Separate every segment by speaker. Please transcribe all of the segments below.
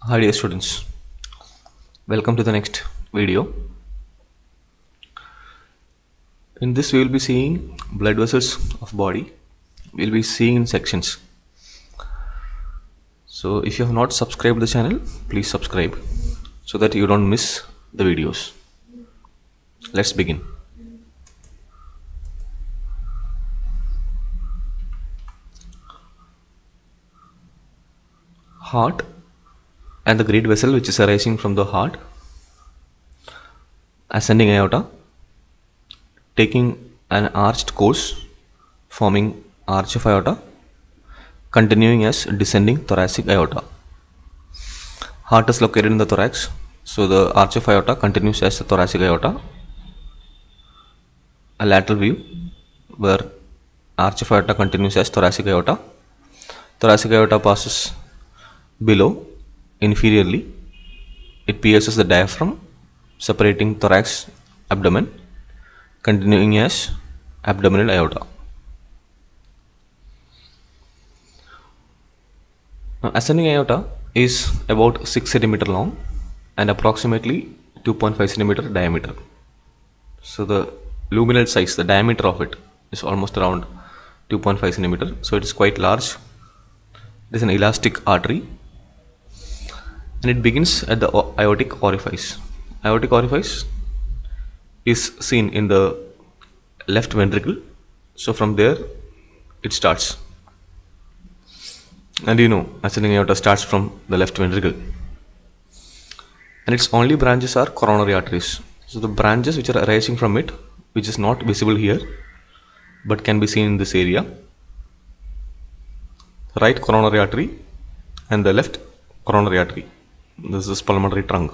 Speaker 1: Hi dear students, welcome to the next video. In this we will be seeing blood vessels of body. We will be seeing in sections. So if you have not subscribed the channel, please subscribe so that you don't miss the videos. Let's begin. Heart and the great vessel which is arising from the heart, ascending aorta, taking an arched course, forming arch of aorta, continuing as descending thoracic aorta. Heart is located in the thorax, so the arch of aorta continues as the thoracic aorta. A lateral view where arch of aorta continues as thoracic aorta. Thoracic aorta passes below inferiorly. It pierces the diaphragm, separating thorax abdomen, continuing as abdominal aorta. Now, ascending aorta is about 6 cm long and approximately 2.5 cm diameter. So the luminal size, the diameter of it is almost around 2.5 cm. So it is quite large. It is an elastic artery and it begins at the aortic orifice. Aortic orifice is seen in the left ventricle. So from there it starts. And you know, ascending aorta starts from the left ventricle. And its only branches are coronary arteries. So the branches which are arising from it, which is not visible here, but can be seen in this area, right coronary artery and the left coronary artery. This is pulmonary trunk.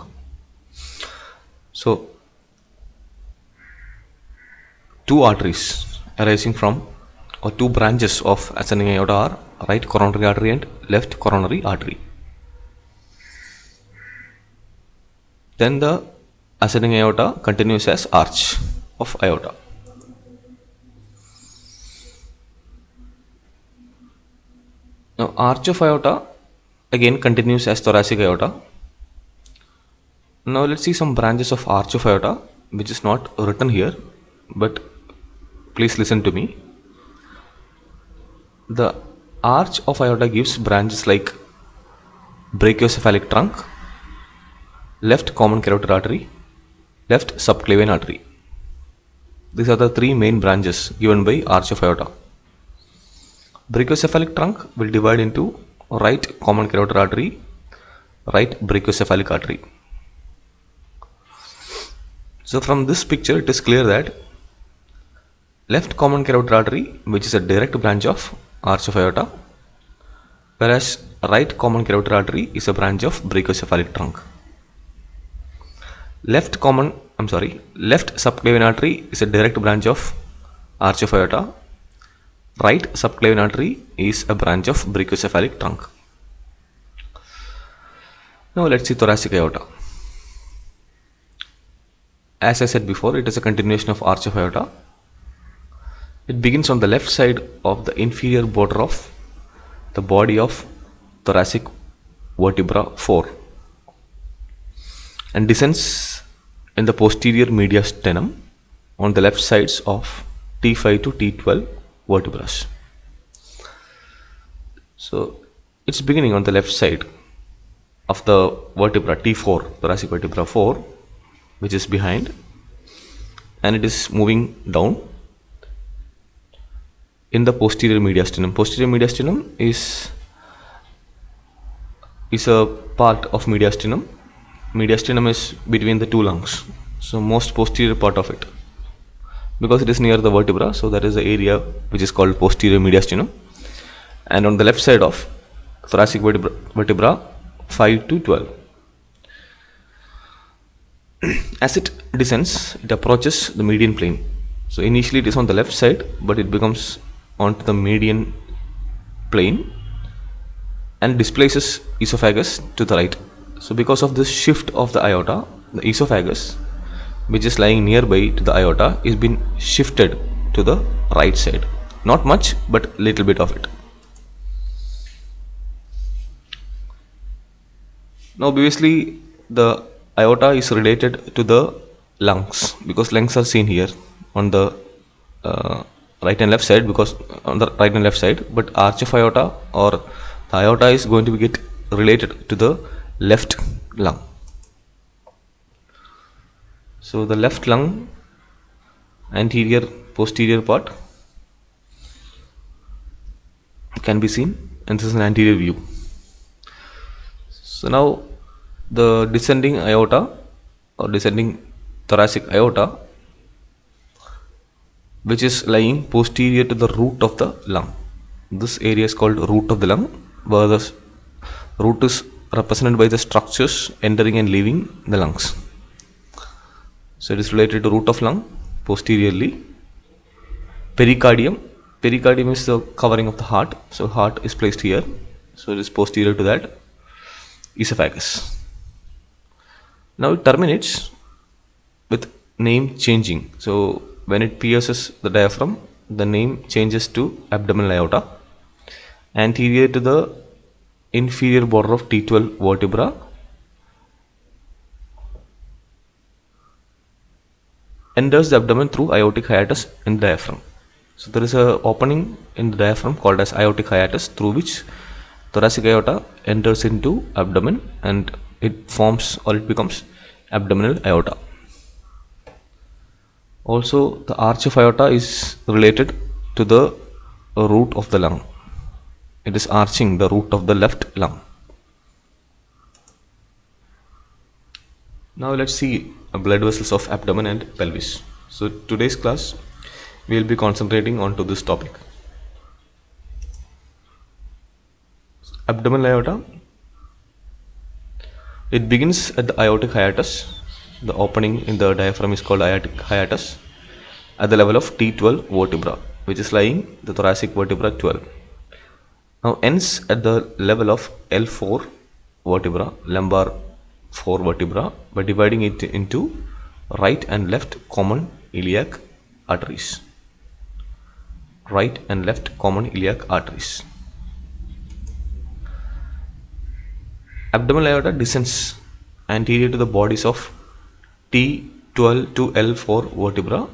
Speaker 1: So two arteries arising from, or two branches of ascending aorta are right coronary artery and left coronary artery. Then the ascending aorta continues as arch of aorta. Now arch of aorta again continues as thoracic aorta. Now let's see some branches of arch of aorta which is not written here, but please listen to me. The arch of aorta gives branches like brachiocephalic trunk, left common carotid artery, left subclavian artery. These are the three main branches given by arch of aorta. Brachiocephalic trunk will divide into right common carotid artery, right brachiocephalic artery. So from this picture it is clear that left common carotid artery, which is a direct branch of arch of aorta, whereas right common carotid artery is a branch of brachiocephalic trunk. Left subclavian artery is a direct branch of arch of aorta. Right subclavian artery is a branch of brachiocephalic trunk. Now let's see thoracic aorta. As I said before, it is a continuation of arch of aorta. It begins on the left side of the inferior border of the body of thoracic vertebra 4 and descends in the posterior mediastinum on the left sides of T5 to T12 vertebrae. So it's beginning on the left side of the vertebra T4, thoracic vertebra 4, which is behind, and it is moving down in the posterior mediastinum. Posterior mediastinum is a part of mediastinum. Mediastinum is between the two lungs, so most posterior part of it, because it is near the vertebra, so that is the area which is called posterior mediastinum. And on the left side of thoracic vertebra 5 to 12. As it descends, it approaches the median plane. So initially it is on the left side, but it becomes onto the median plane and displaces esophagus to the right. So because of this shift of the aorta, the esophagus, which is lying nearby to the aorta, is being shifted to the right side. Not much, but little bit of it. Now, obviously, the aorta is related to the lungs because lungs are seen here on the right and left side, because on the right and left side, but arch of aorta or the aorta is going to be get related to the left lung. So the left lung anterior posterior part can be seen, and this is an anterior view. So now the descending aorta or descending thoracic aorta, which is lying posterior to the root of the lung. This area is called root of the lung, where the root is represented by the structures entering and leaving the lungs. So it is related to root of lung posteriorly. Pericardium. Pericardium is the covering of the heart. So heart is placed here. So it is posterior to that. Esophagus. Now it terminates with name changing. So when it pierces the diaphragm, the name changes to abdominal aorta. Anterior to the inferior border of T12 vertebra, enters the abdomen through aortic hiatus in the diaphragm. So there is a opening in the diaphragm called as aortic hiatus, through which thoracic aorta enters into abdomen and it forms or it becomes abdominal aorta. Also, the arch of aorta is related to the root of the lung. It is arching the root of the left lung. Now let's see blood vessels of abdomen and pelvis. So today's class we will be concentrating on to this topic. Abdominal aorta. It begins at the aortic hiatus. The opening in the diaphragm is called aortic hiatus at the level of T12 vertebra, which is lying the thoracic vertebra 12. Now ends at the level of L4 vertebra, lumbar 4 vertebra, by dividing it into right and left common iliac arteries. Right and left common iliac arteries. Abdominal aorta descends anterior to the bodies of T12 to L4 vertebra.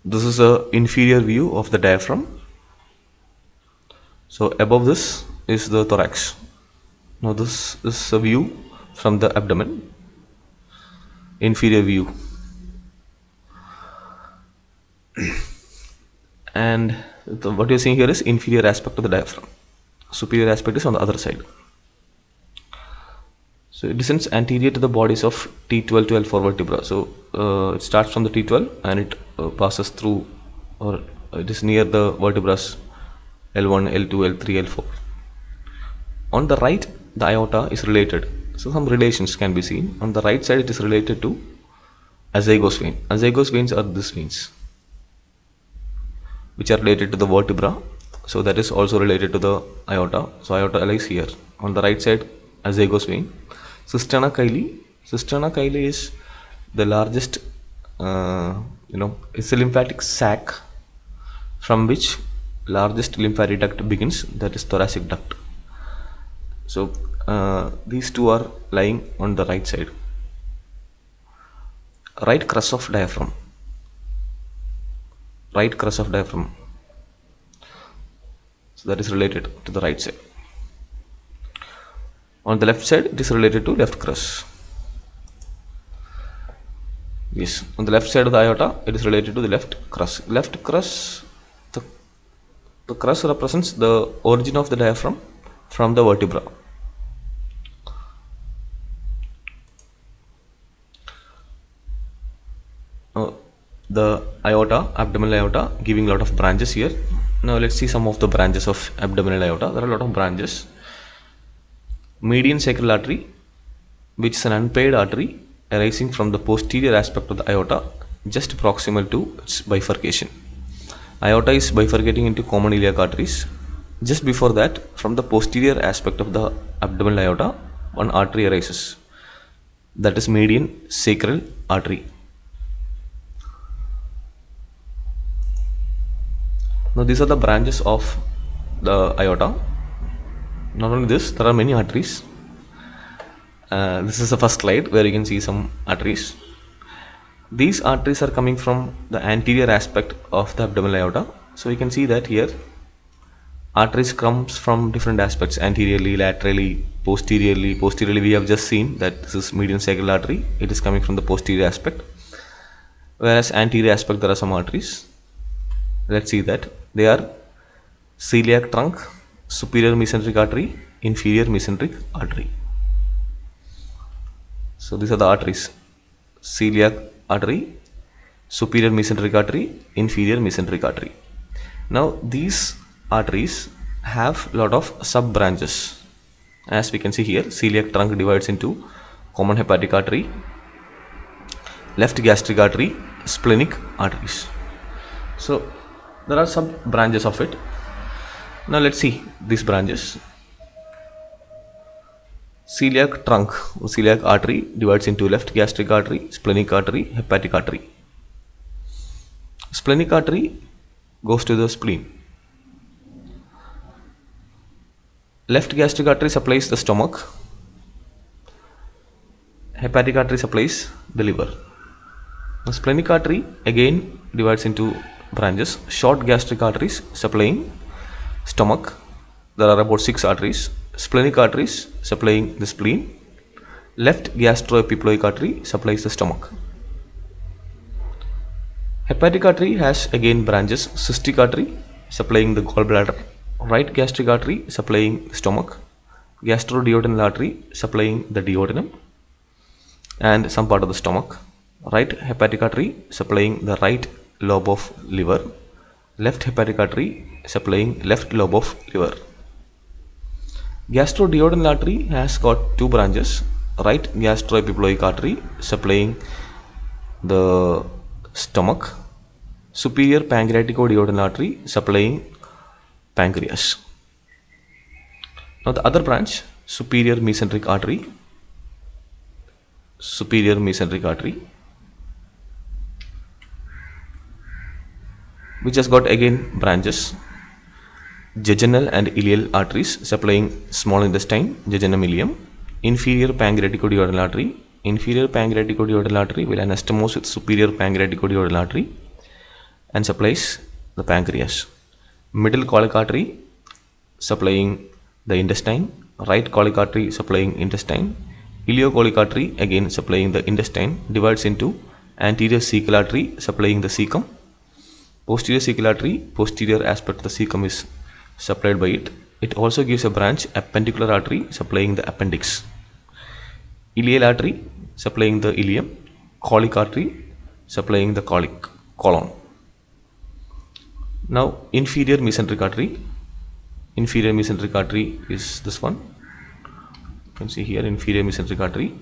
Speaker 1: This is a inferior view of the diaphragm. So above this is the thorax. Now this is a view from the abdomen, inferior view. And what you're seeing here is inferior aspect of the diaphragm. Superior aspect is on the other side. So it descends anterior to the bodies of T12 to L4 vertebra. So it starts from the T12 and it passes through, or it is near the vertebrae L1, L2, L3, L4. On the right, the aorta is related. So some relations can be seen. On the right side, it is related to azygos vein. Azygos veins are these veins, which are related to the vertebra. So that is also related to the aorta. So aorta lies here. On the right side, azygos vein. Cisterna chyli. Cisterna chyli is the largest, it's a lymphatic sac from which largest lymphatic duct begins, that is thoracic duct. So these two are lying on the right side. Right crus of diaphragm. Right crus of diaphragm. So that is related to the right side. On the left side, it is related to left crus. Yes, on the left side of the aorta, it is related to the left crus. Left crus, the crus represents the origin of the diaphragm from the vertebra. The aorta, abdominal aorta, giving a lot of branches here. Now let's see some of the branches of abdominal aorta. There are a lot of branches. Median sacral artery, which is an unpaired artery arising from the posterior aspect of the aorta, just proximal to its bifurcation. Aorta is bifurcating into common iliac arteries. Just before that, from the posterior aspect of the abdominal aorta, one artery arises. That is median sacral artery. Now these are the branches of the aorta. Not only this, there are many arteries. This is the first slide where you can see some arteries. These arteries are coming from the anterior aspect of the abdominal aorta. So you can see that here arteries comes from different aspects: anteriorly, laterally, posteriorly. Posteriorly we have just seen that this is median sacral artery. It is coming from the posterior aspect, whereas anterior aspect there are some arteries. Let's see that they are celiac trunk, superior mesenteric artery, inferior mesenteric artery. So these are the arteries: celiac artery, superior mesenteric artery, inferior mesenteric artery. Now these arteries have lot of sub branches. As we can see here, celiac trunk divides into common hepatic artery, left gastric artery, splenic arteries. So there are sub branches of it. Now let's see these branches. Celiac trunk, celiac artery divides into left gastric artery, splenic artery, hepatic artery. Splenic artery goes to the spleen. Left gastric artery supplies the stomach. Hepatic artery supplies the liver. The splenic artery again divides into branches. Short gastric arteries supplying stomach. There are about 6 arteries. Splenic arteries supplying the spleen. Left gastroepiploic artery supplies the stomach. Hepatic artery has again branches. Cystic artery supplying the gallbladder. Right gastric artery supplying stomach, gastroduodenal artery supplying the duodenum and some part of the stomach, right hepatic artery supplying the right lobe of liver, left hepatic artery supplying left lobe of liver. Gastroduodenal artery has got 2 branches: right gastroepiploic artery supplying the stomach, superior pancreaticoduodenal artery supplying pancreas. Now the other branch, superior mesenteric artery, which has got again branches: jejunal and ileal arteries supplying small intestine, jejunum, ileum. Inferior pancreaticoduodenal artery. Inferior pancreaticoduodenal artery will anastomose with superior pancreaticoduodenal artery and supplies the pancreas. Middle colic artery supplying the intestine, right colic artery supplying intestine, ileocolic artery again supplying the intestine, divides into anterior cecal artery supplying the cecum, posterior cecal artery, posterior aspect of the cecum is supplied by it. It also gives a branch, appendicular artery supplying the appendix, ileal artery supplying the ileum, colic artery supplying the colon. Now inferior mesenteric artery. Inferior mesenteric artery is this one. You can see here inferior mesenteric artery.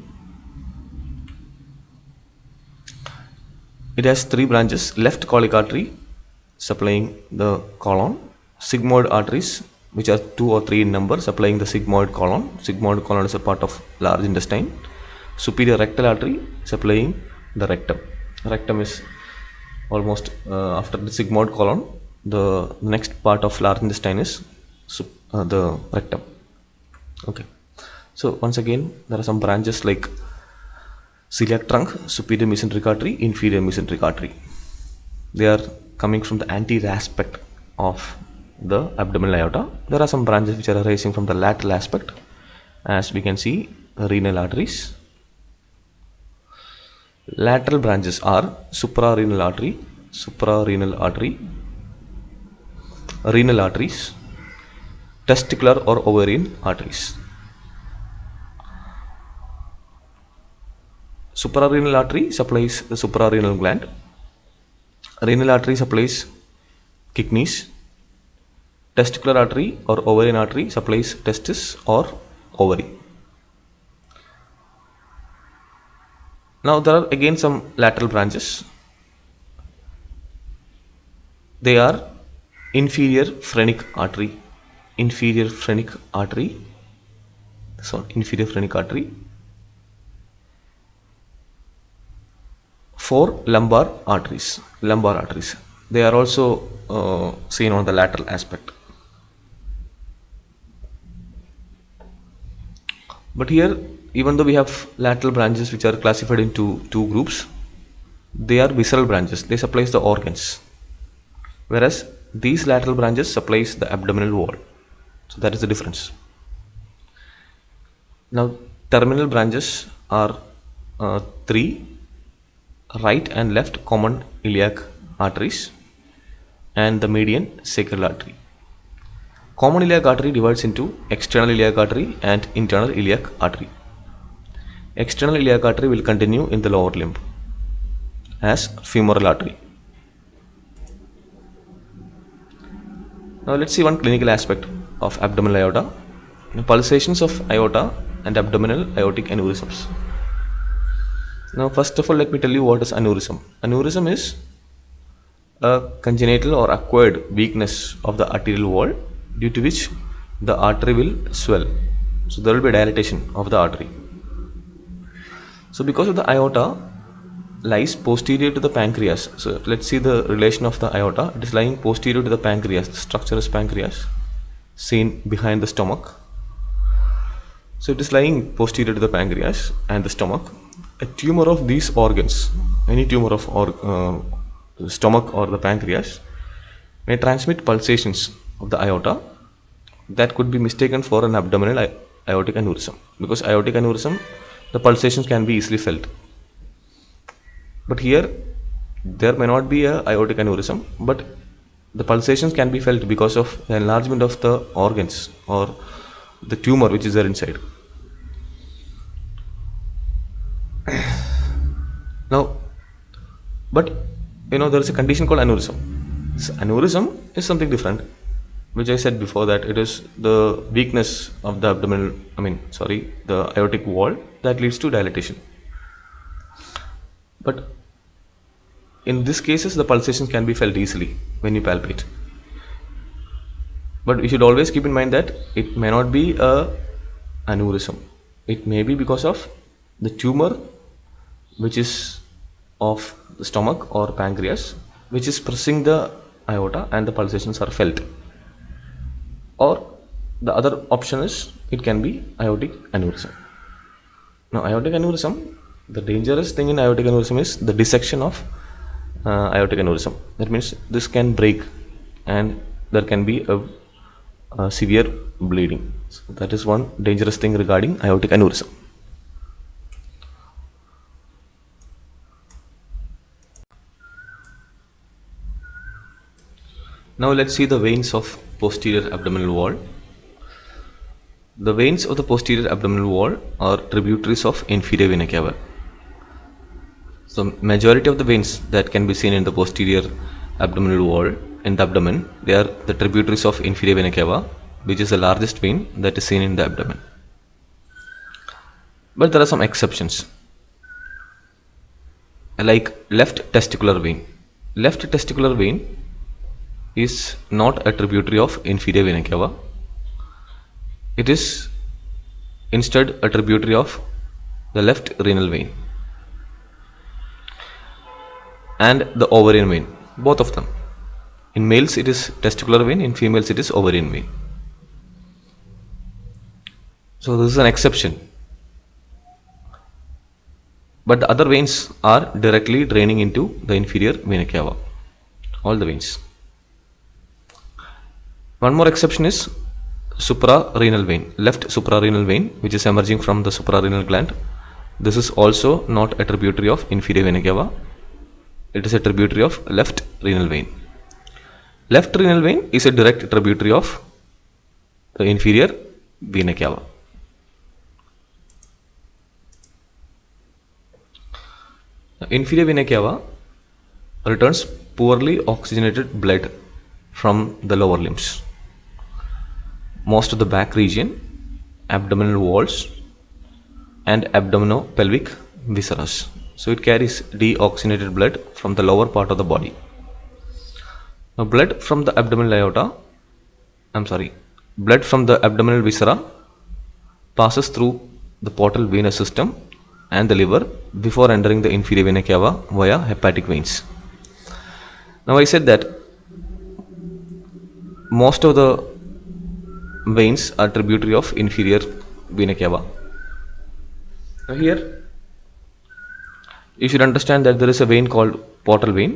Speaker 1: It has 3 branches: left colic artery supplying the colon, sigmoid arteries which are 2 or 3 in number supplying the sigmoid colon. Sigmoid colon is a part of large intestine. Superior rectal artery supplying the rectum. Rectum is almost after the sigmoid colon. The next part of large intestine is the rectum. Okay, so once again there are some branches like celiac trunk, superior mesenteric artery, inferior mesenteric artery. They are coming from the anterior aspect of the abdominal aorta. There are some branches which are arising from the lateral aspect, as we can see renal arteries. Lateral branches are suprarenal artery, renal arteries, testicular or ovarian arteries. Suprarenal artery supplies the suprarenal gland. Renal artery supplies kidneys. Testicular artery or ovarian artery supplies testis or ovary. Now there are again some lateral branches. They are inferior phrenic artery, inferior phrenic artery. 4 lumbar arteries. They are also seen on the lateral aspect. But here, even though we have lateral branches which are classified into two groups, they are visceral branches. They supplies the organs, whereas these lateral branches supplies the abdominal wall. So that is the difference. Now, terminal branches are three: right and left common iliac arteries, and the median sacral artery. Common iliac artery divides into external iliac artery and internal iliac artery. External iliac artery will continue in the lower limb as femoral artery. Now let's see one clinical aspect of abdominal aorta: pulsations of aorta and abdominal aortic aneurysms. Now first of all, let me tell you what is aneurysm. Aneurysm is a congenital or acquired weakness of the arterial wall due to which the artery will swell. So there will be dilatation of the artery. So because of the aorta lies posterior to the pancreas, so let's see the relation of the aorta. It is lying posterior to the pancreas. The structure is pancreas, seen behind the stomach. So it is lying posterior to the pancreas and the stomach. A tumor of these organs, any tumor of stomach or the pancreas, may transmit pulsations of the aorta that could be mistaken for an abdominal aortic aneurysm, because aortic aneurysm, the pulsations can be easily felt. But here there may not be a aortic aneurysm, but the pulsations can be felt because of the enlargement of the organs or the tumor which is there inside. Now, but there is a condition called aneurysm. So aneurysm is something different, which I said before, that it is the weakness of the the aortic wall that leads to dilatation. But in these cases, the pulsations can be felt easily when you palpate. But we should always keep in mind that it may not be a aneurysm. It may be because of the tumor which is of the stomach or pancreas, which is pressing the aorta and the pulsations are felt. Or the other option is it can be aortic aneurysm. Now aortic aneurysm, the dangerous thing in aortic aneurysm is the dissection of aortic aneurysm. That means this can break and there can be a severe bleeding. So that is one dangerous thing regarding aortic aneurysm. Now let's see the veins of posterior abdominal wall. The veins of the posterior abdominal wall are tributaries of inferior vena cava. So majority of the veins that can be seen in the posterior abdominal wall in the abdomen, they are the tributaries of inferior vena cava, which is the largest vein that is seen in the abdomen. But there are some exceptions, like left testicular vein. Left testicular vein is not a tributary of inferior vena cava. It is instead a tributary of the left renal vein and the ovarian vein, both of them. In males it is testicular vein, in females it is ovarian vein. So this is an exception. But the other veins are directly draining into the inferior vena cava, all the veins. One more exception is suprarenal vein, left suprarenal vein, which is emerging from the suprarenal gland. This is also not a tributary of inferior vena cava. It is a tributary of left renal vein. Left renal vein is a direct tributary of the inferior vena cava. The inferior vena cava returns poorly oxygenated blood from the lower limbs. Most of the back region, abdominal walls and abdominopelvic viscera. So it carries deoxygenated blood from the lower part of the body. Now blood from the abdominal viscera passes through the portal venous system and the liver before entering the inferior vena cava via hepatic veins. Now I said that most of the veins are tributary of inferior vena cava. Now here you should understand that there is a vein called portal vein.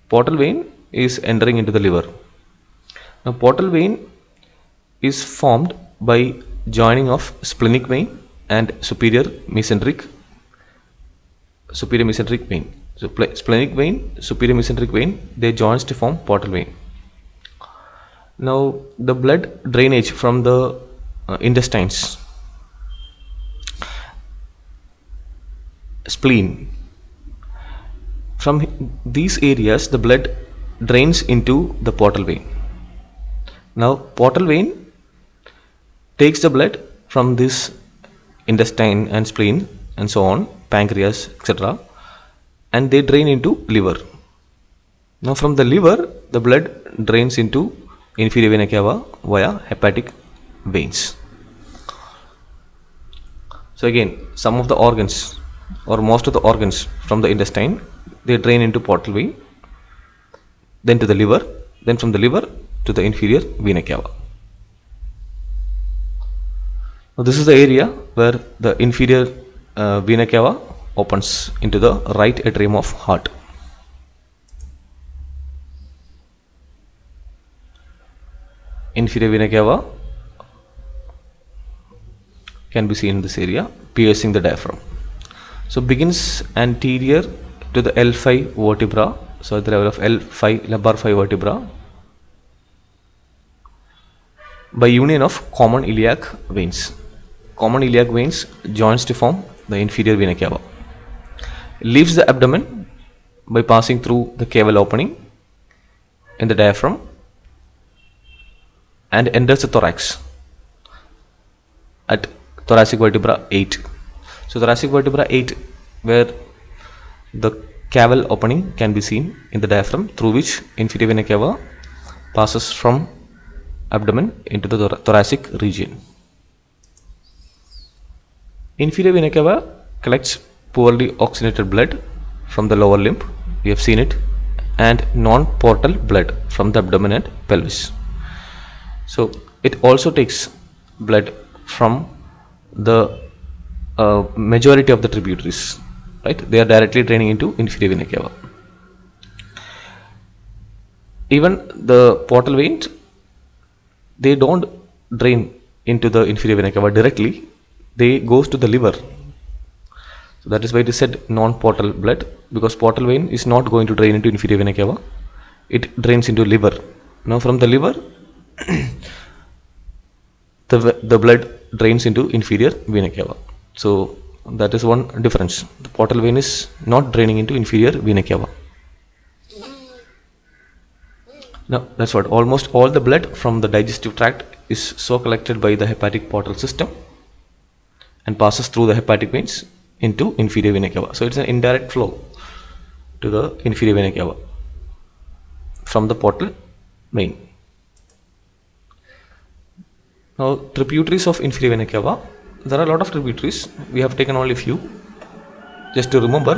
Speaker 1: Portal vein is entering into the liver. Now portal vein is formed by joining of splenic vein and superior mesenteric vein. So splenic vein, superior mesenteric vein, they joins to form portal vein. Now the blood drainage from the intestines, spleen, from these areas the blood drains into the portal vein. Now portal vein takes the blood from this intestine and spleen and so on, pancreas, etc., and they drain into liver. Now from the liver the blood drains into inferior vena cava via hepatic veins. So again, some of the organs or most of the organs from the intestine, they drain into portal vein, then to the liver, then from the liver to the inferior vena cava. Now this is the area where the inferior vena cava opens into the right atrium of heart. Inferior vena cava can be seen in this area, piercing the diaphragm. So begins anterior to the L5 vertebra, so at the level of L5, lumbar 5 vertebra, by union of common iliac veins. Common iliac veins joins to form the inferior vena cava. Leaves the abdomen by passing through the caval opening in the diaphragm and enters the thorax at thoracic vertebra 8. So thoracic vertebra 8, where the caval opening can be seen in the diaphragm, through which inferior vena cava passes from abdomen into the thoracic region. Inferior vena cava collects poorly oxygenated blood from the lower limb, we have seen it, and non-portal blood from the abdomen and pelvis. So it also takes blood from the majority of the tributaries, right? They are directly draining into inferior vena cava. Even the portal veins, they don't drain into the inferior vena cava directly, they goes to the liver. So that is why it is said non-portal blood, because portal vein is not going to drain into inferior vena cava, it drains into liver. Now from the liver the blood drains into inferior vena cava. So that is one difference. The portal vein is not draining into inferior vena cava. Now that's what, almost all the blood from the digestive tract is so collected by the hepatic portal system and passes through the hepatic veins into inferior vena cava. So it's an indirect flow to the inferior vena cava from the portal vein. Now tributaries of inferior vena cava, there are a lot of tributaries, we have taken only few. Just to remember,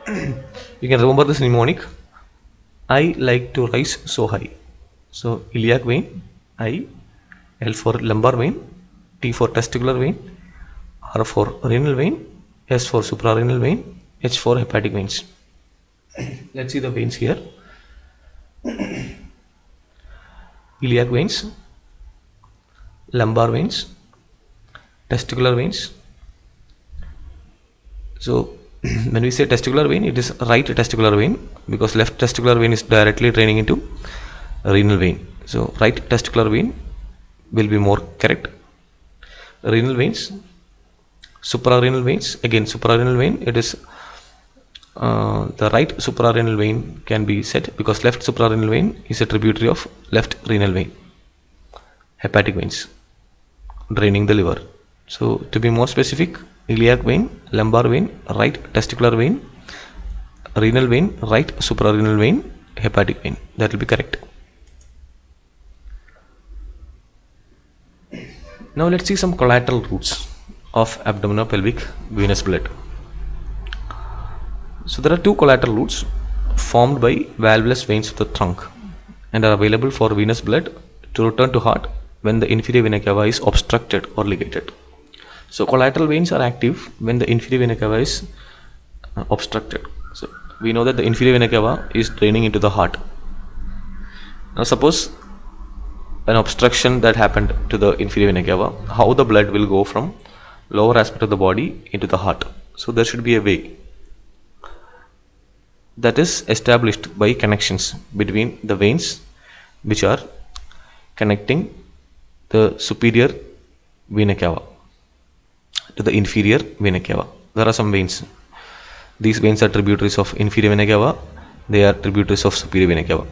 Speaker 1: you can remember this mnemonic: I like to rise so high. So iliac vein, I, L for lumbar vein, T for testicular vein, R for renal vein, S for suprarenal vein, H for hepatic veins. Let's see the veins here. Iliac veins, lumbar veins, testicular veins. So when we say testicular vein, it is right testicular vein, because left testicular vein is directly draining into renal vein. So right testicular vein will be more correct. Renal veins, suprarenal veins, again suprarenal vein, it is the right suprarenal vein can be said, because left suprarenal vein is a tributary of left renal vein. Hepatic veins draining the liver. So to be more specific, iliac vein, lumbar vein, right testicular vein, renal vein, right suprarenal vein, hepatic vein. That will be correct. Now let's see some collateral routes of abdominopelvic venous blood. So there are two collateral routes formed by valvulus veins of the trunk and are available for venous blood to return to heart when the inferior vena cava is obstructed or ligated. So collateral veins are active when the inferior vena cava is obstructed. So we know that the inferior vena cava is draining into the heart. Now suppose an obstruction that happened to the inferior vena cava, how the blood will go from lower aspect of the body into the heart. So there should be a way that is established by connections between the veins which are connecting the superior vena cava to the inferior vena cava. There are some veins. These veins are tributaries of inferior vena cava. They are tributaries of superior vena cava.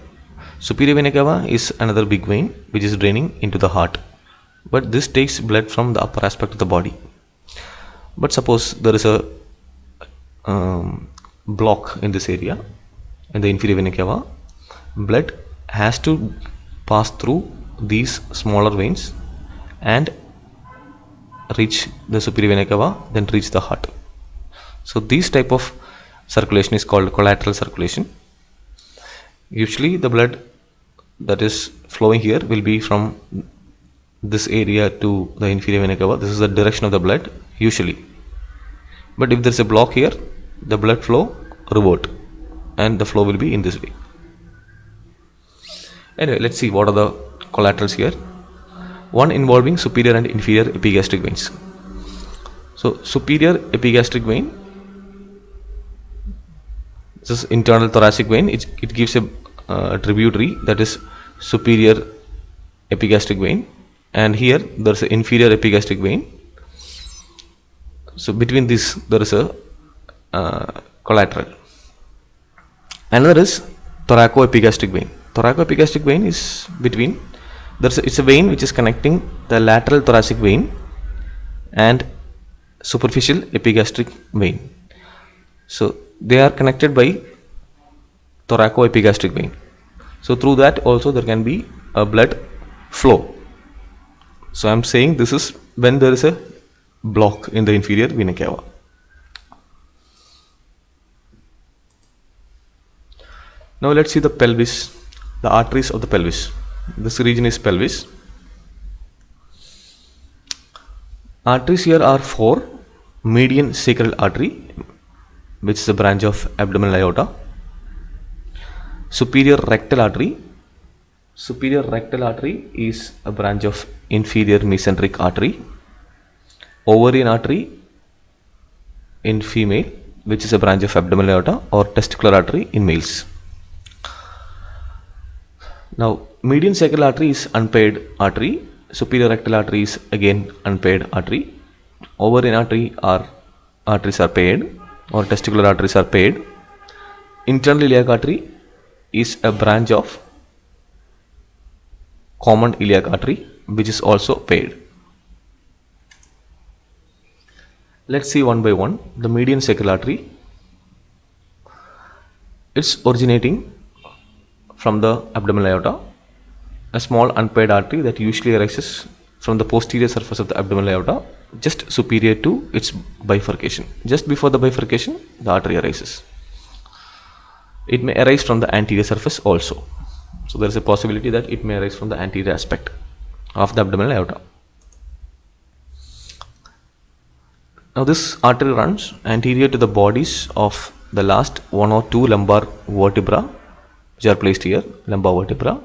Speaker 1: Superior vena cava is another big vein which is draining into the heart. But this takes blood from the upper aspect of the body. But suppose there is a block in this area, in the inferior vena cava, blood has to pass through these smaller veins and reach the superior vena cava, then reach the heart. So this type of circulation is called collateral circulation. Usually the blood that is flowing here will be from this area to the inferior vena cava. This is the direction of the blood usually. But if there is a block here, the blood flow revert and the flow will be in this way. Anyway, let's see what are the collaterals here. One involving superior and inferior epigastric veins. So superior epigastric vein, this is internal thoracic vein. It gives a tributary, that is superior epigastric vein, and here there is an inferior epigastric vein. So between this there is a collateral. Another is thoracoepigastric vein. Thoracoepigastric vein is between, it's a vein which is connecting the lateral thoracic vein and superficial epigastric vein. So they are connected by thoracoepigastric vein. So through that also there can be a blood flow. So I am saying this is when there is a block in the inferior vena cava. Now let's see the pelvis, the arteries of the pelvis. This region is pelvis. Arteries here are four. Median sacral artery, which is a branch of abdominal aorta. Superior rectal artery. Superior rectal artery is a branch of inferior mesenteric artery. Ovarian artery in female, which is a branch of abdominal aorta, or testicular artery in males. Now median sacral artery is unpaired artery. Superior rectal artery is again unpaired artery. Ovarian artery arteries are paired, or testicular arteries are paired. Internal iliac artery is a branch of common iliac artery, which is also paired. Let's see one by one. The median sacral artery, it's originating from the abdominal aorta, a small unpaired artery that usually arises from the posterior surface of the abdominal aorta, just superior to its bifurcation. Just before the bifurcation, the artery arises. It may arise from the anterior surface also. So there is a possibility that it may arise from the anterior aspect of the abdominal aorta. Now this artery runs anterior to the bodies of the last one or two lumbar vertebra, which are placed here, lumbar vertebra,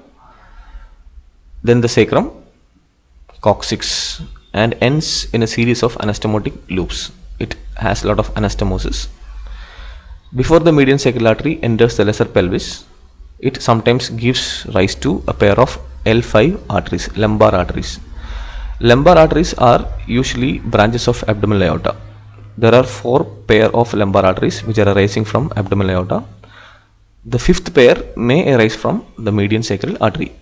Speaker 1: then the sacrum, coccyx, and ends in a series of anastomotic loops. It has a lot of anastomosis. Before the median sacral artery enters the lesser pelvis, it sometimes gives rise to a pair of L5 arteries, lumbar arteries. Lumbar arteries are usually branches of abdominal aorta. There are four pair of lumbar arteries which are arising from abdominal aorta. The fifth pair may arise from the median sacral artery.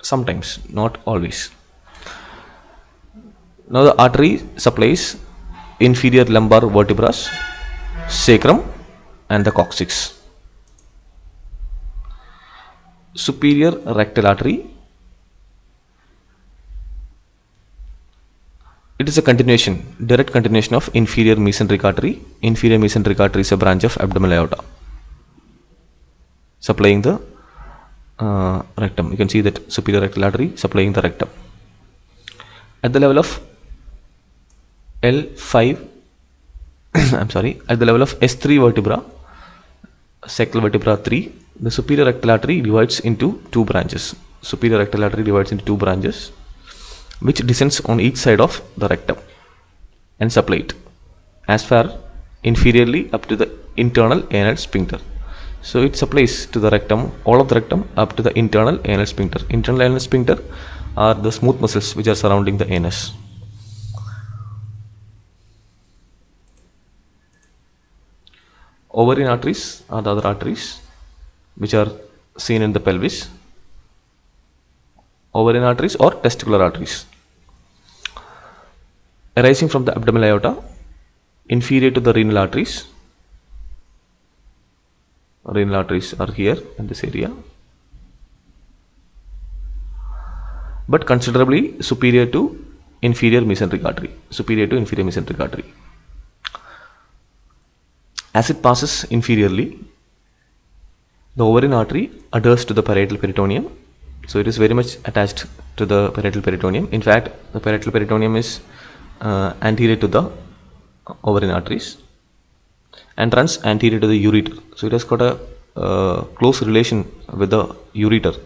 Speaker 1: Sometimes, not always. Now the artery supplies inferior lumbar vertebrae, sacrum, and the coccyx. Superior rectal artery, it is a continuation, direct continuation of inferior mesenteric artery. Inferior mesenteric artery is a branch of abdominal aorta, supplying the rectum. You can see that superior rectal artery supplying the rectum. At the level of L5 I'm sorry, at the level of S3 vertebra, sacral vertebra 3, the superior rectal artery divides into two branches. Superior rectal artery divides into two branches, which descends on each side of the rectum and supply it as far inferiorly up to the internal anal sphincter. So it supplies to the rectum, all of the rectum up to the internal anal sphincter. Internal anal sphincter are the smooth muscles which are surrounding the anus. Ovarian arteries are the other arteries which are seen in the pelvis. Ovarian arteries or testicular arteries arising from the abdominal aorta, inferior to the renal arteries. Renal arteries are here in this area, but considerably superior to inferior mesenteric artery. Superior to inferior mesenteric artery. As it passes inferiorly, the ovarian artery adheres to the parietal peritoneum. So it is very much attached to the parietal peritoneum. In fact, the parietal peritoneum is anterior to the ovarian arteries and runs anterior to the ureter. So it has got a close relation with the ureter.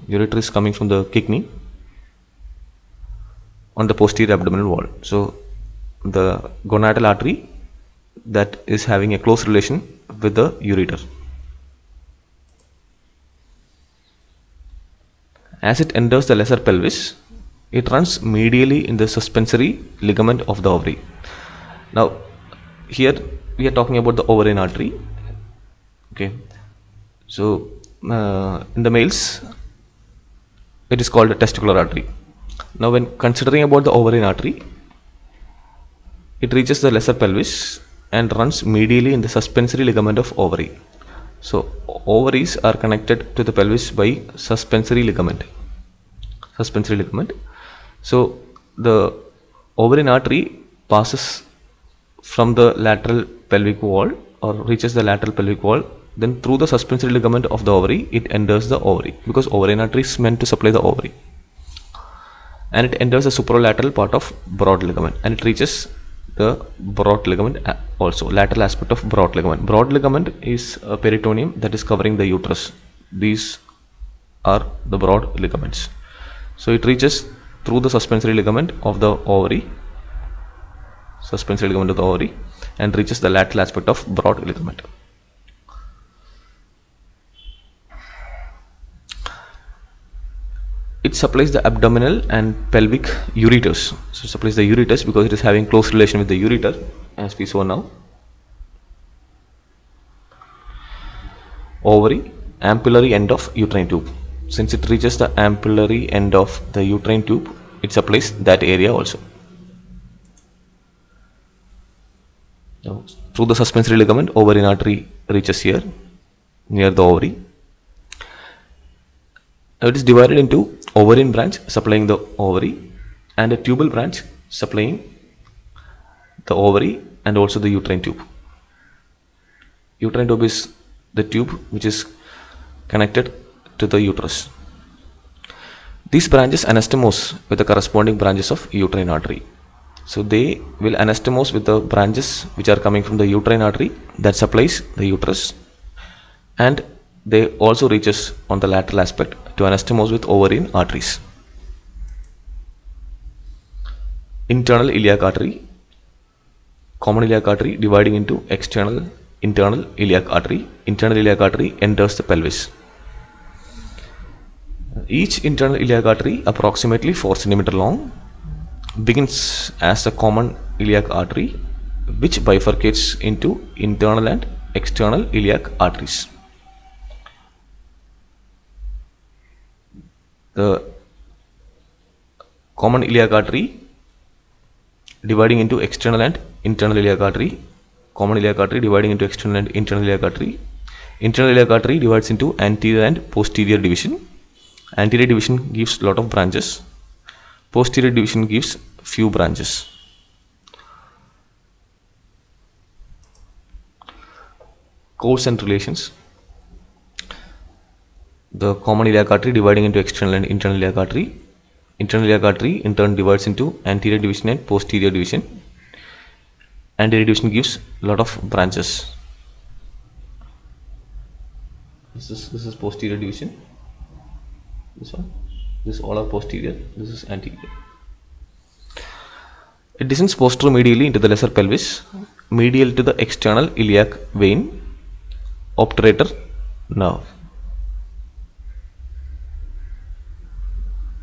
Speaker 1: Ureter is coming from the kidney on the posterior abdominal wall. So the gonadal artery that is having a close relation with the ureter. As it enters the lesser pelvis, it runs medially in the suspensory ligament of the ovary. Now here we are talking about the ovarian artery. Okay, so in the males it is called a testicular artery. Now when considering about the ovarian artery, it reaches the lesser pelvis and runs medially in the suspensory ligament of ovary. So ovaries are connected to the pelvis by suspensory ligament. Suspensory ligament. So the ovarian artery passes from the lateral pelvic wall or reaches the lateral pelvic wall, then through the suspensory ligament of the ovary it enters the ovary, because ovarian artery is meant to supply the ovary, and it enters the supralateral part of broad ligament and it reaches the broad ligament also, lateral aspect of broad ligament. Broad ligament is a peritoneum that is covering the uterus. These are the broad ligaments. So it reaches through the suspensory ligament of the ovary, and reaches the lateral aspect of broad ligament. It supplies the abdominal and pelvic ureters. So it supplies the ureters because it is having close relation with the ureter, as we saw now. Ovary, ampullary end of uterine tube. Since it reaches the ampullary end of the uterine tube, it supplies that area also. Now, through the suspensory ligament, ovarian artery reaches here near the ovary. Now it is divided into ovarian branch supplying the ovary and a tubal branch supplying the ovary and also the uterine tube. Uterine tube is the tube which is connected to the uterus. These branches anastomose with the corresponding branches of uterine artery. So they will anastomose with the branches which are coming from the uterine artery that supplies the uterus, and they also reaches on the lateral aspect to anastomose with ovarian arteries. Internal iliac artery, common iliac artery dividing into external, internal iliac artery. Internal iliac artery enters the pelvis. Each internal iliac artery, approximately 4 cm long, begins as a common iliac artery which bifurcates into internal and external iliac arteries. The common iliac artery dividing into external and internal iliac artery, common iliac artery dividing into external and internal iliac artery. Internal iliac artery divides into anterior and posterior division. Anterior division gives lot of branches. Posterior division gives few branches. Course and relations. The common iliac artery dividing into external and internal iliac artery. Internal iliac artery in turn divides into anterior division and posterior division. anterior division gives a lot of branches. This is posterior division. This one, this all are posterior. This is anterior. It descends posteromedially into the lesser pelvis, medial to the external iliac vein, obturator nerve.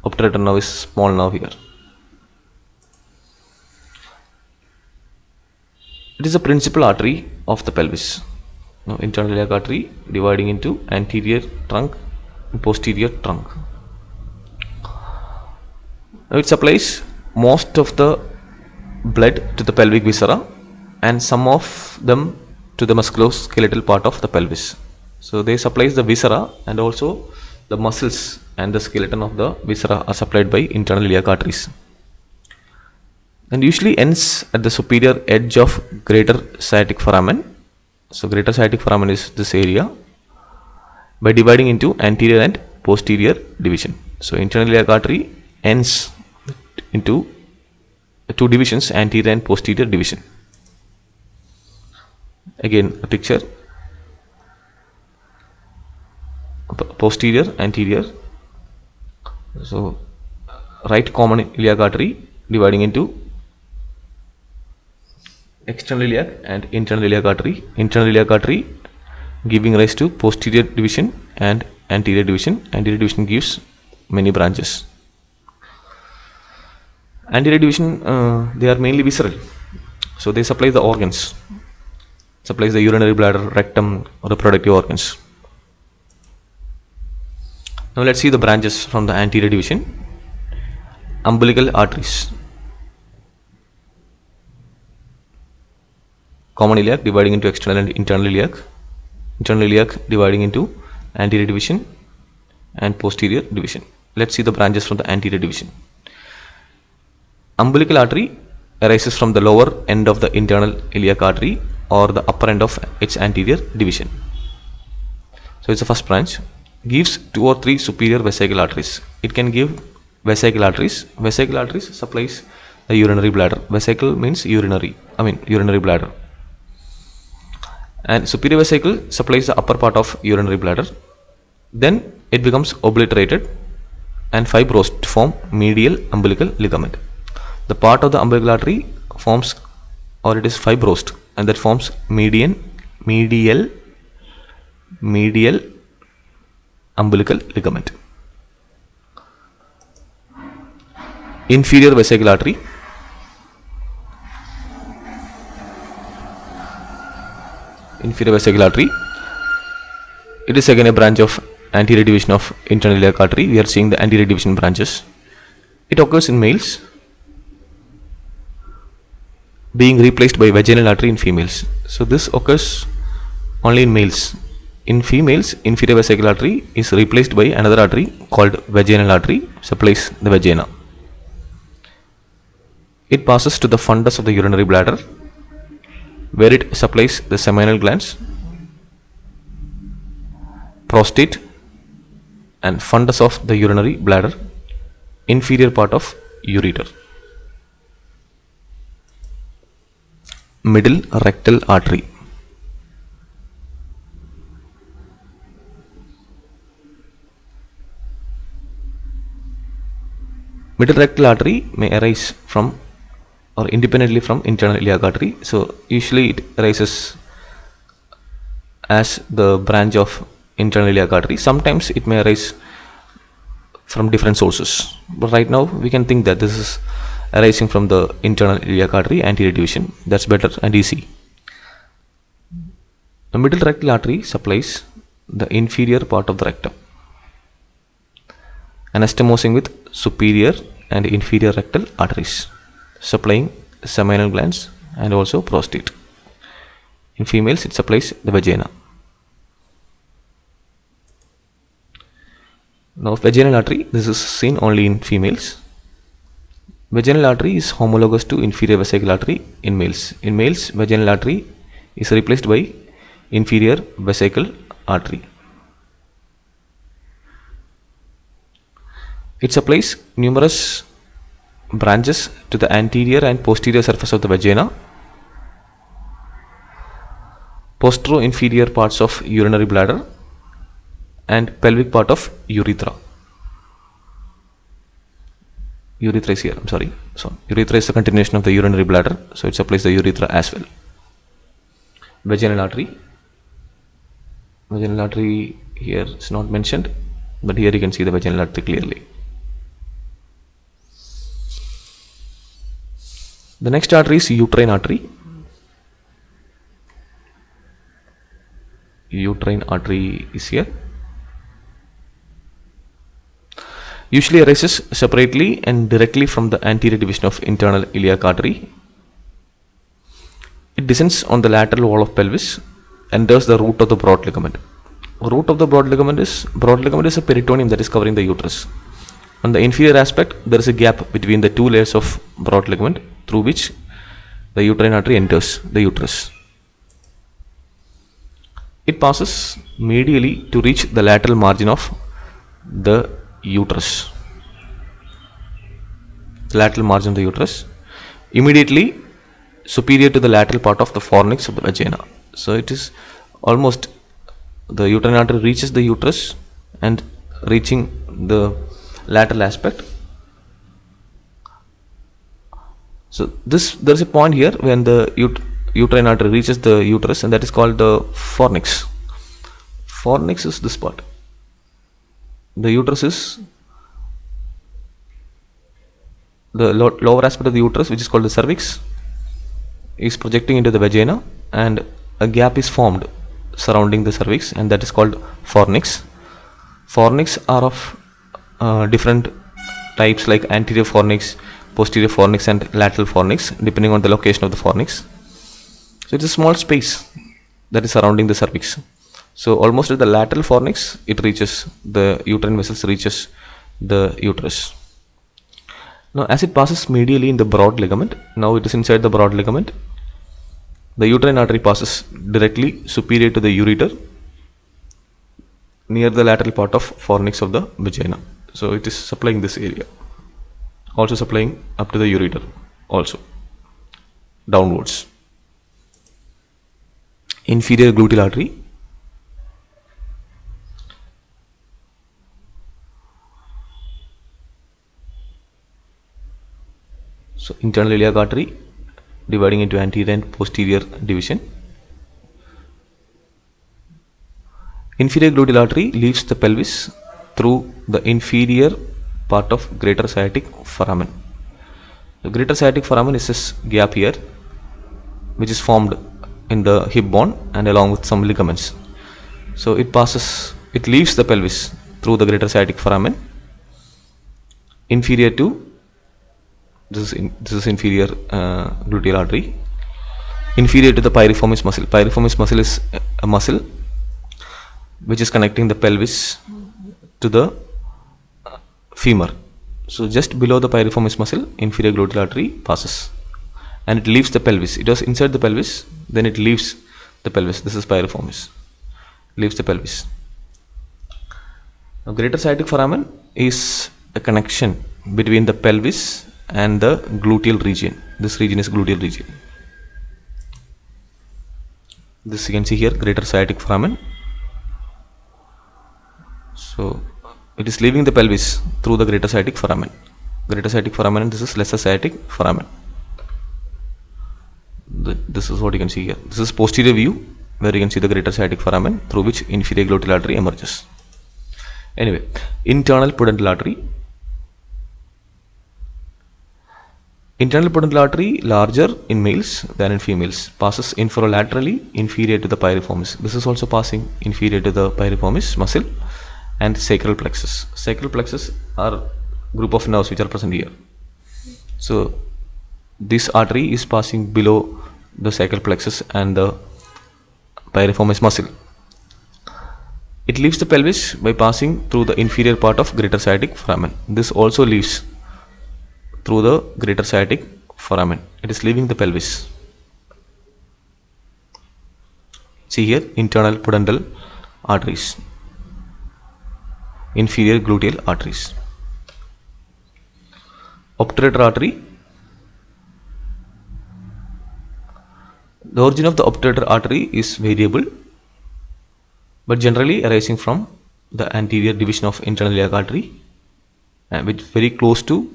Speaker 1: Obturator nerve is small nerve here. It is the principal artery of the pelvis. Now, internal iliac artery dividing into anterior trunk and posterior trunk. Now, it supplies most of the blood to the pelvic viscera and some of them to the musculoskeletal part of the pelvis. So, they supplies the viscera, and also the muscles and the skeleton of the viscera are supplied by internal iliac arteries, and usually ends at the superior edge of greater sciatic foramen. So greater sciatic foramen is this area, by dividing into anterior and posterior division. So internal iliac artery ends into two divisions, anterior and posterior division. Again a picture, posterior, anterior. So right common iliac artery dividing into external iliac and internal iliac artery. Internal iliac artery giving rise to posterior division and anterior division. Anterior division gives many branches. Anterior division, they are mainly visceral, so they supply the organs, supplies the urinary bladder, rectum, or reproductive organs. Now let's see the branches from the anterior division. Umbilical arteries. Common iliac dividing into external and internal iliac. Internal iliac dividing into anterior division and posterior division. Let's see the branches from the anterior division. Umbilical artery arises from the lower end of the internal iliac artery or the upper end of its anterior division. So it's the first branch. Gives 2 or 3 superior vesical arteries. It can give vesical arteries. Vesical arteries supplies the urinary bladder. Vesicle means urinary bladder. And superior vesicle supplies the upper part of urinary bladder. Then it becomes obliterated and fibrosed to form medial umbilical ligament. The part of the umbilical artery forms, or it is fibrosed, and that forms medial umbilical ligament. Inferior vesical artery. Inferior vesical artery. It is again a branch of anterior division of internal iliac artery. We are seeing the anterior division branches. It occurs in males, being replaced by vaginal artery in females. So this occurs only in males. In females, inferior vesical artery is replaced by another artery called vaginal artery, supplies the vagina. It passes to the fundus of the urinary bladder, where it supplies the seminal glands, prostate, and fundus of the urinary bladder, inferior part of ureter. Middle rectal artery. Middle rectal artery may arise from or independently from internal iliac artery. So usually it arises as the branch of internal iliac artery. Sometimes it may arise from different sources, but right now we can think that this is arising from the internal iliac artery anterior division. That's better and easy. The middle rectal artery supplies the inferior part of the rectum, anastomosing with superior and inferior rectal arteries, supplying seminal glands and also prostate. In females, it supplies the vagina. Now vaginal artery, this is seen only in females. Vaginal artery is homologous to inferior vesical artery in males. In males, vaginal artery is replaced by inferior vesical artery. It supplies numerous branches to the anterior and posterior surface of the vagina, Postero-inferior parts of urinary bladder and pelvic part of urethra. Urethra is here, I'm sorry. So urethra is the continuation of the urinary bladder, so it supplies the urethra as well. Vaginal artery. Vaginal artery here is not mentioned, but here you can see the vaginal artery clearly. The next artery is uterine artery. Uterine artery is here. Usually arises separately and directly from the anterior division of internal iliac artery. It descends on the lateral wall of pelvis, enters the root of the broad ligament. Root of the broad ligament is a peritoneum that is covering the uterus. On the inferior aspect, there is a gap between the two layers of broad ligament through which the uterine artery enters the uterus. It passes medially to reach the lateral margin of the uterus. The lateral margin of the uterus, immediately superior to the lateral part of the fornix of the vagina. So it is almost, the uterine artery reaches the uterus and reaching the lateral aspect. So there is a point here when the uterine artery reaches the uterus, and that is called the fornix. Fornix is this part. The uterus is the lower aspect of the uterus, which is called the cervix, is projecting into the vagina, and a gap is formed surrounding the cervix, and that is called fornix. Fornix are of different types, like anterior fornix, posterior fornix, and lateral fornix, depending on the location of the fornix. So it's a small space that is surrounding the cervix. So almost at the lateral fornix, it reaches the uterine vessels, reaches the uterus. Now as it passes medially in the broad ligament, now it is inside the broad ligament, the uterine artery passes directly superior to the ureter near the lateral part of fornix of the vagina. So it is supplying this area, also supplying up to the ureter, also downwards. Inferior gluteal artery. So internal iliac artery dividing into anterior and posterior division. Inferior gluteal artery leaves the pelvis through the inferior part of greater sciatic foramen. The greater sciatic foramen is this gap here, which is formed in the hip bone and along with some ligaments. So it leaves the pelvis through the greater sciatic foramen, inferior to this is inferior gluteal artery, inferior to the piriformis muscle. Piriformis muscle is a muscle which is connecting the pelvis to the femur. So just below the piriformis muscle, inferior gluteal artery passes, and it leaves the pelvis. It was inside the pelvis, then it leaves the pelvis. This is piriformis, leaves the pelvis. Now greater sciatic foramen is a connection between the pelvis and the gluteal region. This region is gluteal region. This you can see here, greater sciatic foramen. So it is leaving the pelvis through the greater sciatic foramen. Greater sciatic foramen, and this is lesser sciatic foramen. This is what you can see here. This is posterior view, where you can see the greater sciatic foramen through which inferior gluteal artery emerges. Anyway, internal pudendal artery. Internal pudendal artery, larger in males than in females, passes inferolaterally inferior to the piriformis. This is also passing inferior to the piriformis muscle and sacral plexus. Sacral plexus are group of nerves which are present here. So this artery is passing below the sacral plexus and the piriformis muscle. It leaves the pelvis by passing through the inferior part of greater sciatic foramen. This also leaves through the greater sciatic foramen. It is leaving the pelvis. See here, internal pudendal arteries, inferior gluteal arteries. Obturator artery. The origin of the obturator artery is variable, but generally arising from the anterior division of internal iliac artery, which is very close to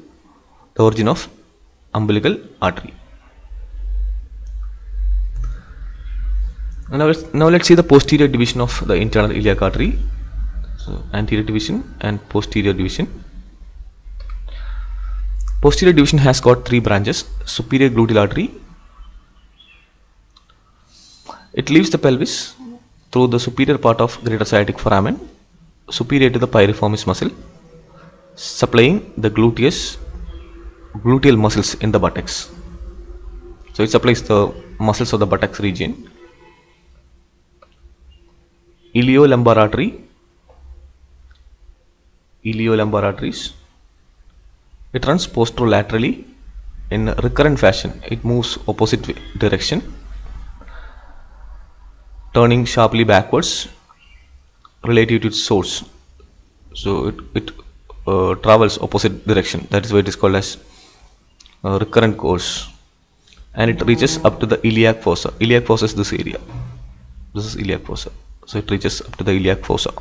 Speaker 1: the origin of umbilical artery. Now let's see the posterior division of the internal iliac artery. So anterior division and posterior division. Posterior division has got three branches. Superior gluteal artery. It leaves the pelvis through the superior part of greater sciatic foramen, superior to the piriformis muscle, supplying the gluteal muscles in the buttocks. So it supplies the muscles of the buttocks region. Iliolumbar arteries. It runs posterolaterally in recurrent fashion. It moves opposite direction, turning sharply backwards relative to its source. So it travels opposite direction. That is why it is called as recurrent course, and it reaches up to the iliac fossa. Iliac fossa is this area. This is iliac fossa. So it reaches up to the iliac fossa.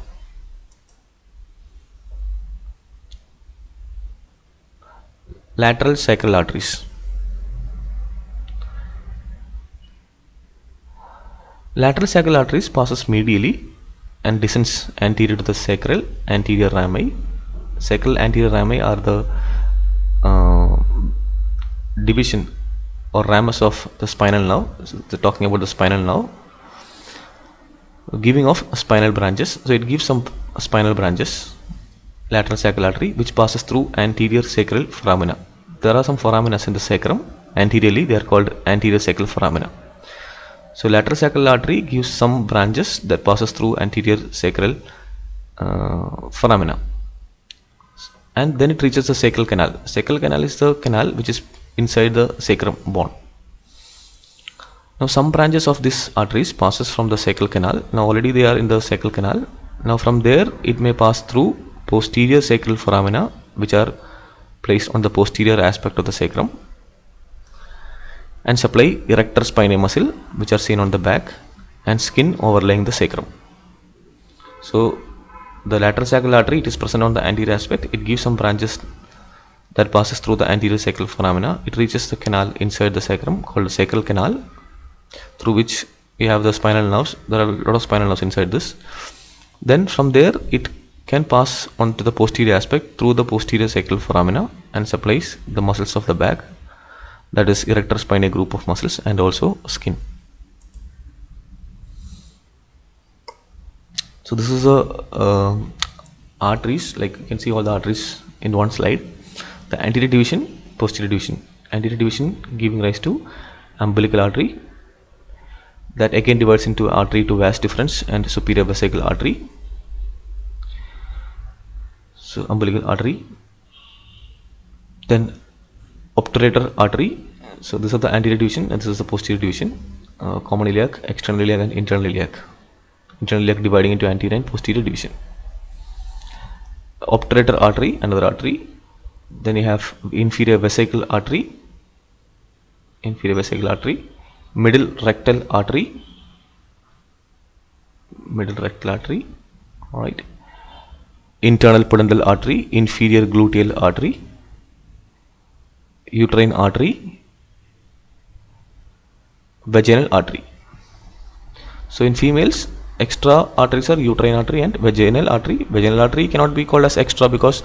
Speaker 1: Lateral sacral arteries. Lateral sacral arteries passes medially and descends anterior to the sacral anterior rami. Sacral anterior rami are the division or ramus of the spinal nerve. So they're talking about the spinal nerve, giving off spinal branches. So it gives some spinal branches, lateral sacral artery, which passes through anterior sacral foramina. There are some foramina in the sacrum. Anteriorly, they are called anterior sacral foramina. So lateral sacral artery gives some branches that passes through anterior sacral foramina, and then it reaches the sacral canal. Sacral canal is the canal which is inside the sacrum bone. Now some branches of this arteries passes from the sacral canal. Now already they are in the sacral canal. Now from there it may pass through posterior sacral foramina, which are placed on the posterior aspect of the sacrum, and supply erector spinae muscle, which are seen on the back, and skin overlaying the sacrum. So the lateral sacral artery, it is present on the anterior aspect. It gives some branches that passes through the anterior sacral foramina. It reaches the canal inside the sacrum called the sacral canal, through which we have the spinal nerves. There are a lot of spinal nerves inside this. Then from there it can pass on to the posterior aspect through the posterior sacral foramina and supplies the muscles of the back, that is erector spinae group of muscles, and also skin. So this is a arteries, like you can see all the arteries in one slide. The anterior division, posterior division. Anterior division giving rise to umbilical artery, that again divides into artery to vas deferens and superior vesical artery. So umbilical artery. Then obturator artery. So this is the anterior division and this is the posterior division. Common iliac, external iliac, and internal iliac. Internal iliac dividing into anterior and posterior division. Obturator artery, another artery. Then you have inferior vesical artery, middle rectal artery, all right. Internal pudendal artery, inferior gluteal artery, uterine artery, vaginal artery. So in females, extra arteries are uterine artery and vaginal artery. Vaginal artery cannot be called as extra because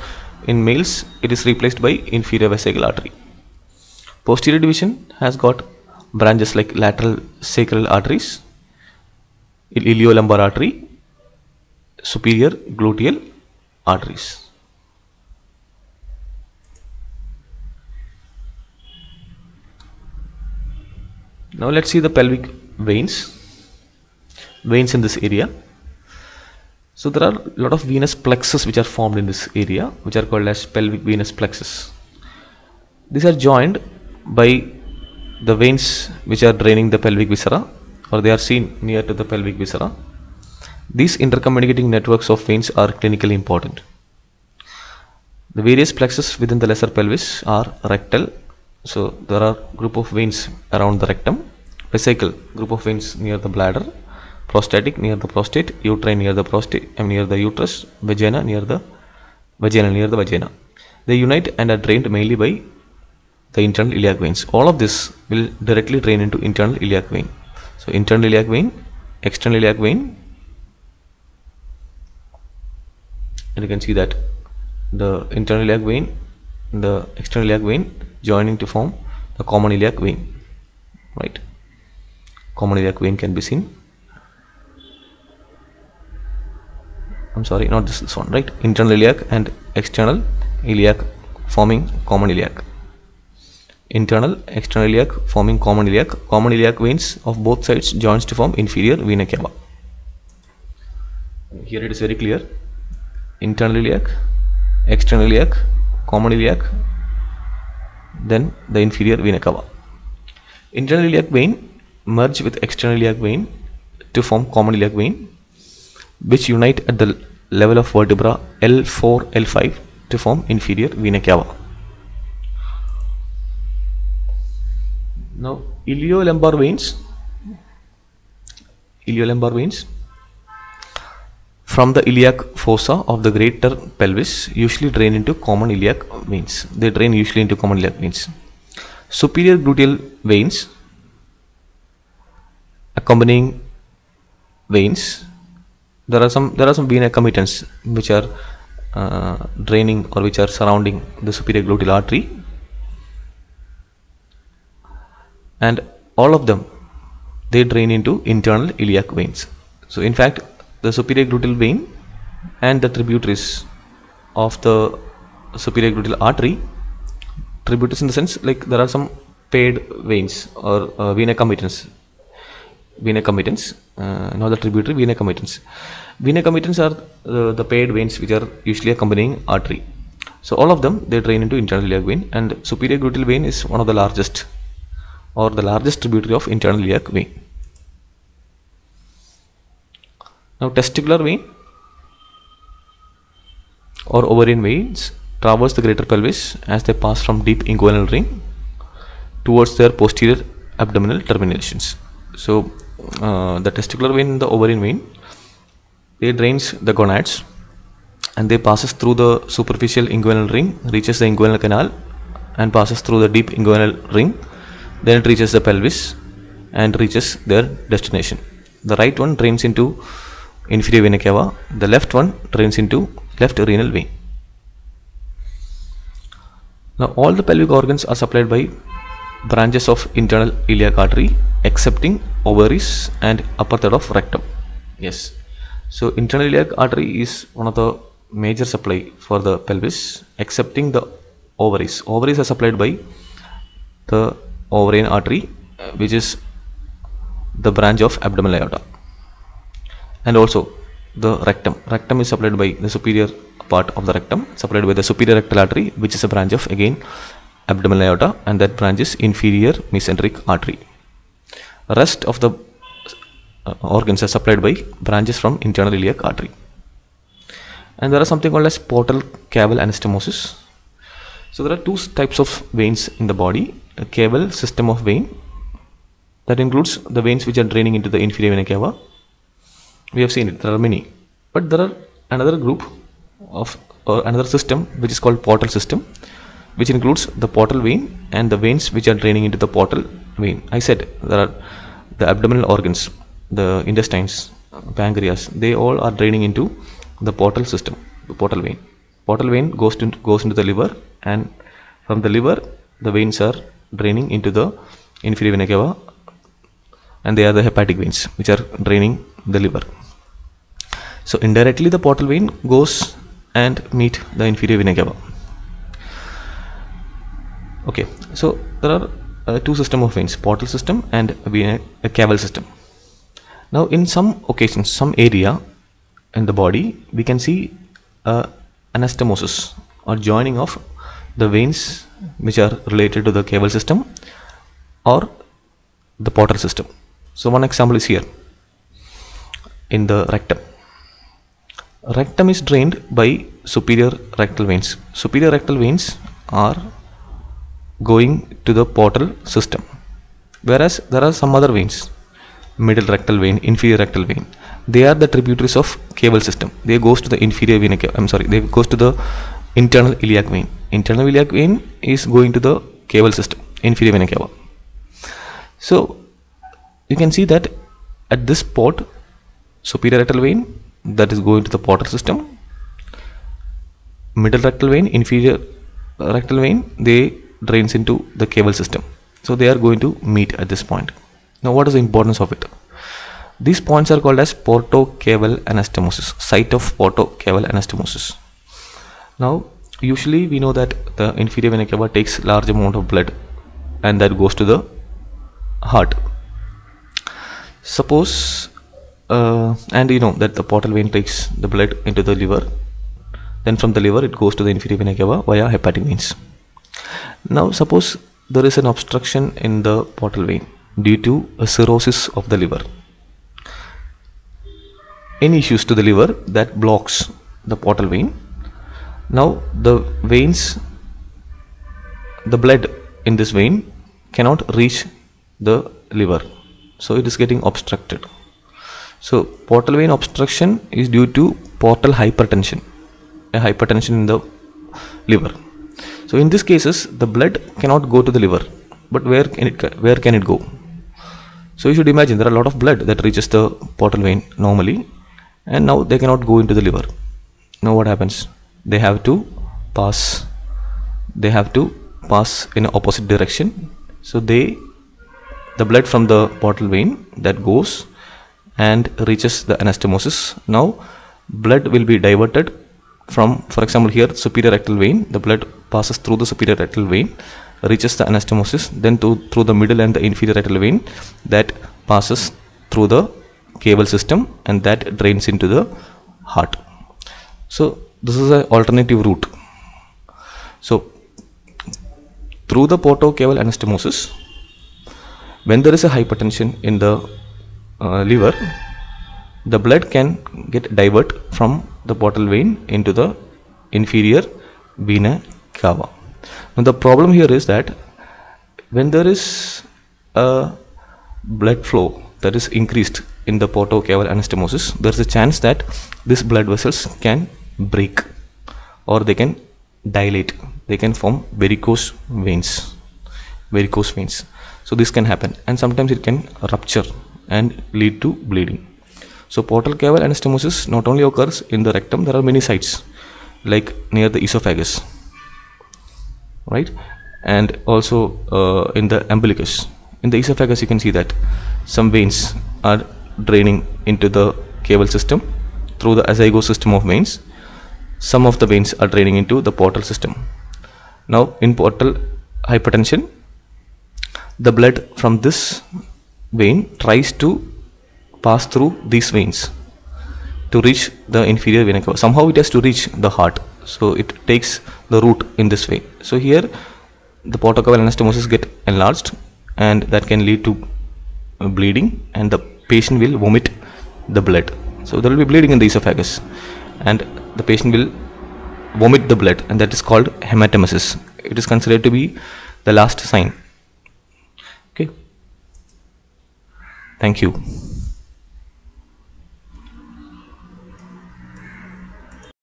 Speaker 1: in males it is replaced by inferior vesical artery. Posterior division has got branches like lateral sacral arteries, iliolumbar artery, superior gluteal arteries. Now let's see the pelvic veins in this area. So there are a lot of venous plexus which are formed in this area, which are called as pelvic venous plexus. These are joined by the veins which are draining the pelvic viscera, or they are seen near to the pelvic viscera. These intercommunicating networks of veins are clinically important. The various plexus within the lesser pelvis are rectal. So there are group of veins around the rectum, vesicle, group of veins near the bladder, prostatic near the prostate, uterine near the prostate, near the uterus, vagina near the vagina. They unite and are drained mainly by the internal iliac veins. All of this will directly drain into internal iliac vein. So internal iliac vein, external iliac vein, and you can see that the internal iliac vein and the external iliac vein joining to form the common iliac vein, right? Common iliac vein can be seen. I'm sorry, not this one, right? Internal iliac and external iliac forming common iliac. Internal, external iliac forming common iliac. Common iliac veins of both sides joins to form inferior vena cava. Here it is very clear. Internal iliac, external iliac, common iliac, then the inferior vena cava. Internal iliac vein merge with external iliac vein to form common iliac vein, which unite at the level of vertebra L4, L5 to form inferior vena cava. Now iliolumbar veins from the iliac fossa of the greater pelvis usually drain into common iliac veins. They drain usually into common iliac veins. Superior gluteal veins, accompanying veins, there are some vena committents which are draining or which are surrounding the superior gluteal artery, and all of them they drain into internal iliac veins. So in fact the superior gluteal vein and the tributaries of the superior gluteal artery, tributaries in the sense like there are some paired veins or vena committents, not the tributary, vena committents. Vena committents are the paired veins which are usually accompanying artery. So all of them they drain into internal iliac vein, and superior gluteal vein is one of the largest or the largest tributary of internal iliac vein. Now testicular vein or ovarian veins traverse the greater pelvis as they pass from deep inguinal ring towards their posterior abdominal terminations. So the testicular vein and the ovarian vein, they drains the gonads and they passes through the superficial inguinal ring, reaches the inguinal canal and passes through the deep inguinal ring, then it reaches the pelvis and reaches their destination. The right one drains into inferior vena cava, the left one drains into left renal vein. Now all the pelvic organs are supplied by branches of internal iliac artery excepting ovaries and upper third of rectum. Yes, so internal iliac artery is one of the major supply for the pelvis excepting the ovaries. Ovaries are supplied by the ovarian artery, which is the branch of abdominal aorta, and also the rectum. Rectum is supplied by the superior part of the rectum, supplied by the superior rectal artery, which is a branch of again abdominal aorta, and that branch is inferior mesenteric artery. Rest of the organs are supplied by branches from internal iliac artery. And there are something called as portal caval anastomosis. So there are two types of veins in the body: a caval system of vein that includes the veins which are draining into the inferior vena cava. We have seen it, there are many, but there are another group of or another system which is called portal system, which includes the portal vein and the veins which are draining into the portal vein. I said there are the abdominal organs, the intestines, pancreas, they all are draining into the portal system, the portal vein. Portal vein goes into the liver, and from the liver the veins are draining into the inferior vena cava, and they are the hepatic veins which are draining the liver. So indirectly the portal vein goes and meet the inferior vena cava. Okay, so there are two system of veins, portal system and a caval system. Now in some occasions, some area in the body, we can see anastomosis or joining of the veins which are related to the caval system or the portal system. So one example is here in the rectum. Rectum is drained by superior rectal veins. Superior rectal veins are going to the portal system. Whereas there are some other veins, middle rectal vein, inferior rectal vein. They are the tributaries of cable system. They goes to the inferior vena cava. I'm sorry, they goes to the internal iliac vein. Internal iliac vein is going to the cable system, inferior vena cava. So you can see that at this port, superior rectal vein, that is going to the portal system, middle rectal vein, inferior rectal vein, they drains into the cable system. So they are going to meet at this point. Now what is the importance of it? These points are called as portocaval anastomosis, site of portocaval anastomosis. Now usually we know that the inferior vena cava takes large amount of blood and that goes to the heart. Suppose and you know that the portal vein takes the blood into the liver, then from the liver it goes to the inferior vena cava via hepatic veins. Now suppose there is an obstruction in the portal vein due to a cirrhosis of the liver. Any issues to the liver that blocks the portal vein. Now the veins, the blood in this vein cannot reach the liver, so it is getting obstructed. So portal vein obstruction is due to portal hypertension, a hypertension in the liver. So in these cases the blood cannot go to the liver, but where can it go? So you should imagine there are a lot of blood that reaches the portal vein normally, and now they cannot go into the liver. Now what happens? They have to pass in opposite direction. So the blood from the portal vein that goes and reaches the anastomosis. Now blood will be diverted from, for example here, superior rectal vein. The blood passes through the superior rectal vein, reaches the anastomosis, then through the middle and the inferior rectal vein, that passes through the cable system and that drains into the heart. So this is an alternative route. So through the portocaval anastomosis, when there is a hypertension in the liver, the blood can get divert from the portal vein into the inferior vena cava. Now the problem here is that when there is a blood flow that is increased in the portocaval anastomosis, there is a chance that these blood vessels can break or they can dilate. They can form varicose veins. So this can happen, and sometimes it can rupture and lead to bleeding. So portocaval anastomosis not only occurs in the rectum, there are many sites like near the esophagus, right, and also in the umbilicus. In the esophagus you can see that some veins are draining into the cable system through the azygos system of veins. Some of the veins are draining into the portal system. Now in portal hypertension, the blood from this vein tries to pass through these veins to reach the inferior vena cava. Somehow it has to reach the heart, so it takes the route in this way. So here the portocaval anastomosis get enlarged, and that can lead to bleeding, and the patient will vomit the blood. So there will be bleeding in the esophagus, and the patient will vomit the blood, and that is called hematemesis. It is considered to be the last sign. Okay, thank you.